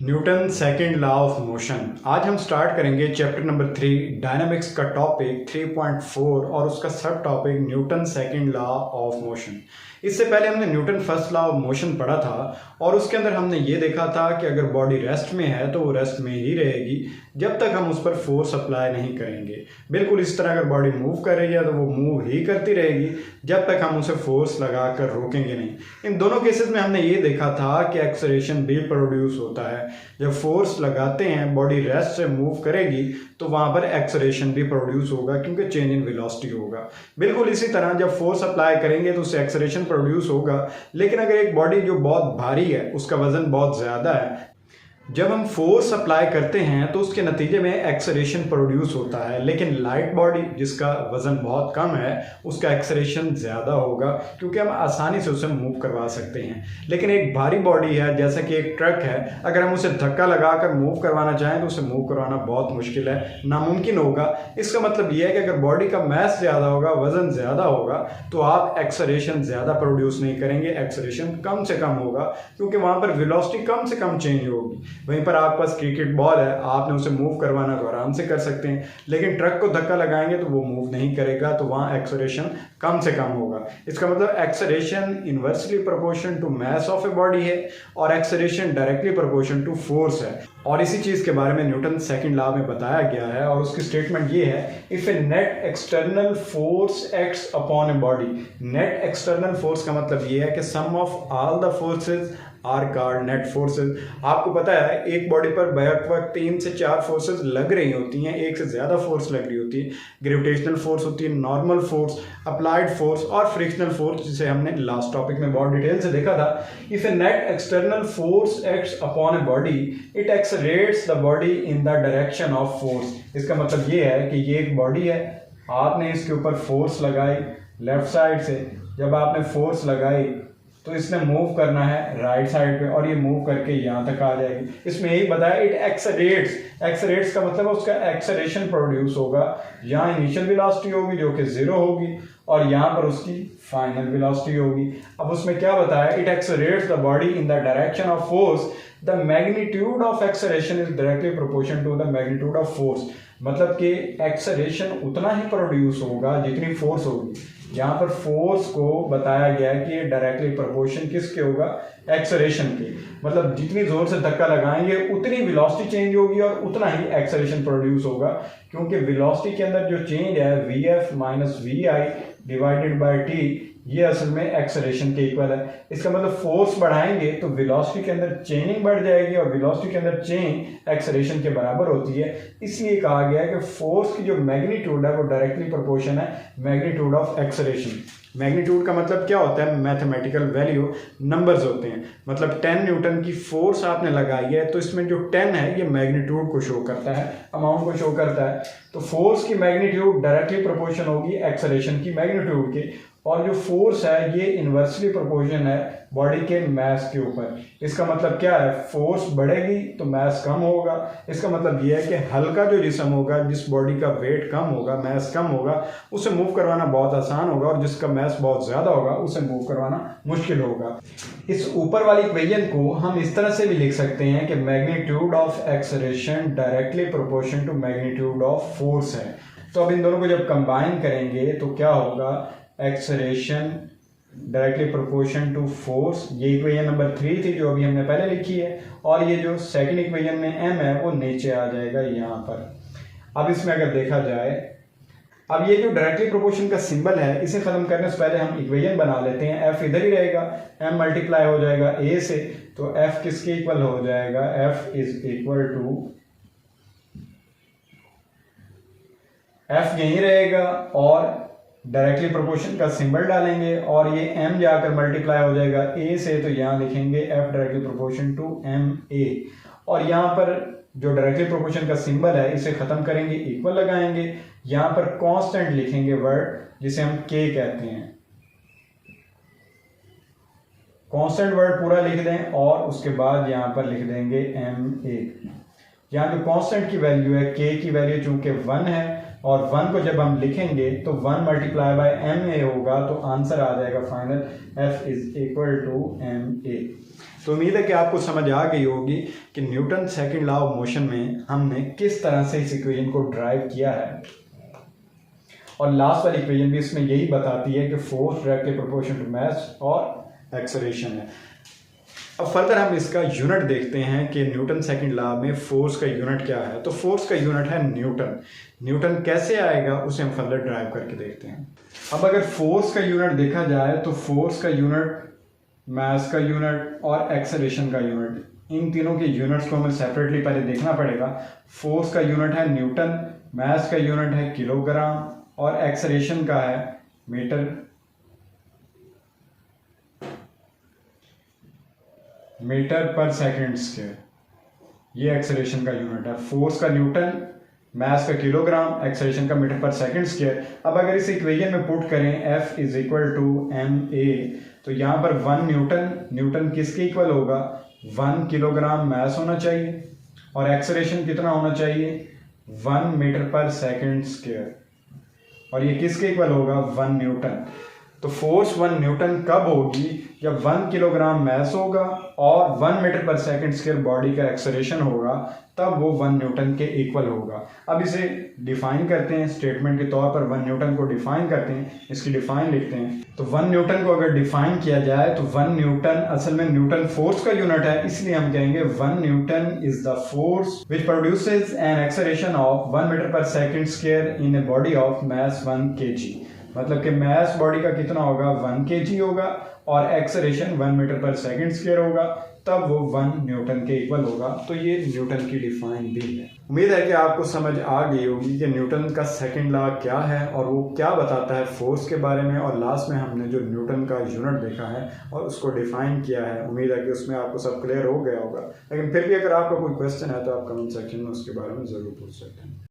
Newton second law of motion. आज हम start करेंगे चैप्टर नंबर 3 डायनामिक्स का टॉपिक 3.4 और उसका सब topic Newton second law of motion. इससे पहले हमने Newton first law of motion पढ़ा था और उसके अंदर हमने ये देखा था कि अगर बॉडी रेस्ट में है तो वो रेस्ट में ही रहेगी जब तक हम उस पर फोर्स अप्लाई नहीं करेंगे। बिल्कुल इस तरह अगर बॉडी मूव कर रही है तो वो मूव ही करती रहेगी जब तक हम उसे फोर्स लगा कर रोकेंगे नहीं। इन दोनों केसेस में हमने ये देखा था कि एक्सेलरेशन भी प्रोड्यूस होता है। जब फोर्स लगाते हैं बॉडी रेस्ट से मूव करेगी तो वहाँ पर एक्सेलरेशन भी प्रोड्यूस होगा क्योंकि चेंज इन वेलोसिटी होगा। बिल्कुल इसी तरह जब फोर्स अप्लाई करेंगे तो उससे एक्सेलरेशन प्रोड्यूस होगा। लेकिन अगर एक बॉडी जो बहुत भारी है, उसका वजन बहुत ज़्यादा है, जब हम फोर्स अप्लाई करते हैं तो उसके नतीजे में एक्सेलरेशन प्रोड्यूस होता है। लेकिन लाइट बॉडी जिसका वजन बहुत कम है उसका एक्सेलरेशन ज़्यादा होगा क्योंकि हम आसानी से उसे मूव करवा सकते हैं। लेकिन एक भारी बॉडी है जैसा कि एक ट्रक है, अगर हम उसे धक्का लगाकर मूव करवाना चाहें तो उसे मूव करवाना बहुत मुश्किल है, नामुमकिन होगा। इसका मतलब यह है कि अगर बॉडी का मास ज़्यादा होगा, वजन ज़्यादा होगा तो आप एक्सेलरेशन ज़्यादा प्रोड्यूस नहीं करेंगे, एक्सेलरेशन कम से कम होगा क्योंकि वहाँ पर वेलोसिटी कम से कम चेंज होगी। वहीं पर आपके पास क्रिकेट बॉल है, आपने उसे मूव करवाना तो आराम से कर सकते हैं, लेकिन ट्रक को धक्का लगाएंगे तो वो मूव नहीं करेगा, तो वहाँ एक्सेलरेशन कम से कम होगा। इसका मतलब acceleration inversely proportion to mass of a body है और acceleration directly proportion to force है। और इसी चीज़ के बारे में न्यूटन सेकंड लॉ में बताया गया है और उसकी स्टेटमेंट ये है, if a net external force acts upon a body. Net external force का मतलब ये है कि sum of all the forces are called net forces. आपको पता है एक बॉडी पर बैक वक्त 3 से 4 फोर्सेज लग रही होती हैं, एक से ज़्यादा फोर्स लग रही होती है। ग्रेविटेशनल फोर्स होती है, नॉर्मल फोर्स, अप्लाइड फोर्स और फ्रिक्शनल फोर्स, जिसे हमने लास्ट टॉपिक में बहुत डिटेल से देखा था। If a net external force acts upon a body it accelerates the body in the direction of force. इसका मतलब ये है कि ये एक बॉडी है, आपने इसके ऊपर फोर्स लगाई लेफ्ट साइड से, जब आपने फोर्स लगाई तो इसने मूव करना है राइट साइड पे और ये मूव करके यहाँ तक आ जाएगी। इसमें यही बताया इट एक्सेलरेट्स। एक्सेलरेट्स का मतलब उसका एक्सेलरेशन प्रोड्यूस होगा। यहाँ इनिशियल वेलोसिटी होगी जो कि 0 होगी और यहाँ पर उसकी फाइनल वेलोसिटी होगी। अब उसमें क्या बताया, it accelerates the body in the direction of force, the magnitude of acceleration is directly proportion to the magnitude of force. मतलब कि एक्सेलरेशन उतना ही प्रोड्यूस होगा जितनी फोर्स होगी। यहाँ पर फोर्स को बताया गया है कि ये डायरेक्टली प्रोपोर्शन किसके होगा, एक्सेलरेशन के। मतलब जितनी जोर से धक्का लगाएंगे उतनी वेलोसिटी चेंज होगी और उतना ही एक्सेलरेशन प्रोड्यूस होगा, क्योंकि वेलोसिटी के अंदर जो चेंज है vf minus v i divided by t, ये असल में एक्सेलरेशन के इक्वल है। इसका मतलब फोर्स बढ़ाएंगे तो वेलोसिटी के अंदर चेंजिंग बढ़ जाएगी और वेलोसिटी के अंदर चेंज एक्सेलरेशन के बराबर होती है। इसलिए कहा गया है कि फोर्स की जो मैग्नीट्यूड है वो डायरेक्टली प्रोपोर्शन है मैग्नीट्यूड ऑफ एक्सेलरेशन। मैग्नीट्यूड का मतलब क्या होता है, मैथमेटिकल वैल्यू, नंबर्स होते हैं। मतलब 10 न्यूटन की फोर्स आपने लगाई है तो इसमें जो 10 है ये मैग्नीट्यूड को शो करता है, अमाउंट को शो करता है। तो फोर्स की मैग्नीट्यूड डायरेक्टली प्रोपोर्शन होगी एक्सेलरेशन की मैग्नीट्यूड के, और जो फोर्स है ये इन्वर्सली प्रोपोर्शन है बॉडी के मास के ऊपर। इसका मतलब क्या है, फोर्स बढ़ेगी तो मास कम होगा। इसका मतलब ये है कि हल्का जो जिस्म होगा, जिस बॉडी का वेट कम होगा, मास कम होगा, उसे मूव करवाना बहुत आसान होगा और जिसका मास बहुत ज़्यादा होगा उसे मूव करवाना मुश्किल होगा। इस ऊपर वाली इक्वेशन को हम इस तरह से भी लिख सकते हैं कि magnitude of acceleration directly proportion to magnitude of force है। तो अब इन दोनों को जब कंबाइन करेंगे तो क्या होगा, acceleration directly proportion to force. ये इक्वेशन नंबर 3 थी जो अभी हमने पहले लिखी है, और ये जो सेकंड इक्वेशन में m है वो नीचे आ जाएगा यहाँ पर। अब इसमें अगर देखा जाए, अब ये जो डायरेक्टली प्रोपोर्शन का सिंबल है इसे खत्म करने से पहले हम इक्वेशन बना लेते हैं। f इधर ही रहेगा, m मल्टीप्लाई हो जाएगा a से, तो f किसके इक्वल हो जाएगा, f is equal to, f यहीं रहेगा और डायरेक्टली प्रोपोर्शन का सिंबल डालेंगे और ये m जाकर मल्टीप्लाई हो जाएगा a से, तो यहाँ लिखेंगे f directly proportion to ma। और यहाँ पर जो डायरेक्टली प्रोपोर्शन का सिंबल है इसे खत्म करेंगे, इक्वल लगाएंगे, यहाँ पर कांस्टेंट लिखेंगे वर्ड जिसे हम k कहते हैं। कांस्टेंट वर्ड पूरा लिख दें और उसके बाद यहाँ पर लिख देंगे ma। यहाँ जो कांस्टेंट की वैल्यू है, k की वैल्यू चूंकि 1 है और 1 को जब हम लिखेंगे तो 1 मल्टीप्लाई बाय ma होगा, तो आंसर आ जाएगा final f is equal to ma। तो उम्मीद है कि आपको समझ आ गई होगी कि Newton second law of motion में हमने किस तरह से इस इक्वेशन को ड्राइव किया है, और लास्ट वाली इक्वेशन भी इसमें यही बताती है कि force directly proportional to mass और एक्सेलरेशन है। अब फर्दर हम इसका यूनिट देखते हैं कि न्यूटन सेकंड लॉ में फोर्स का यूनिट क्या है। तो फोर्स का यूनिट है न्यूटन। न्यूटन कैसे आएगा उसे हम फर्दर ड्राइव करके देखते हैं। अब अगर फोर्स का यूनिट देखा जाए तो फोर्स का यूनिट, मास का यूनिट और एक्सेलरेशन का यूनिट, इन तीनों के यूनिट्स को हमें सेपरेटली पहले देखना पड़ेगा। फोर्स का यूनिट है न्यूटन, मास का यूनिट है किलोग्राम और एक्सेलरेशन का है मीटर पर सेकंड स्क्वायर। ये एक्सेलरेशन का यूनिट है। फोर्स का न्यूटन, मास का किलोग्राम, एक्सेलरेशन का मीटर पर सेकंड स्क्वायर। अब अगर इस इक्वेशन में पुट करें F is equal to ma, तो यहाँ पर 1 न्यूटन किसके इक्वल होगा, 1 किलोग्राम मास होना चाहिए, और एक्सेलरेशन कितना होना चाहिए, 1 मीटर पर सेकंड स्क्वायर, और ये किसके इक्वल होगा, 1 न्यूटन। तो फोर्स 1 न्यूटन कब होगी, जब 1 किलोग्राम मास होगा और 1 मीटर पर सेकंड स्क्वायर बॉडी का एक्सेलरेशन होगा, तब वो 1 न्यूटन के इक्वल होगा। अब इसे डिफाइन करते हैं, स्टेटमेंट के तौर पर 1 न्यूटन को डिफाइन करते हैं, इसकी डिफाइन लिखते हैं। तो 1 न्यूटन को अगर डिफाइन किया जाए तो 1 न्यूटन असल में न्यूटन फोर्स का यूनिट है, इसलिए हम कहेंगे 1 newton is the force which produces an acceleration of 1 metre पर second square in a body of mass 1 kg। मतलब कि मास बॉडी का कितना होगा, 1 kg होगा, और एक्सेलरेशन 1 मीटर पर सेकंड स्क्वायर होगा, तब वो 1 न्यूटन के इक्वल होगा। तो ये न्यूटन की डिफाइन भी है। उम्मीद है कि आपको समझ आ गई होगी कि न्यूटन का सेकंड लॉ क्या है और वो क्या बताता है फोर्स के बारे में, और लास्ट में हमने जो न्यूटन का यूनिट देखा है और उसको डिफाइन किया है। उम्मीद है कि उसमें आपको सब क्लियर हो गया होगा, लेकिन फिर भी अगर आपका कोई क्वेश्चन है तो आप कमेंट सेक्शन में उसके बारे में ज़रूर पूछ सकते हैं।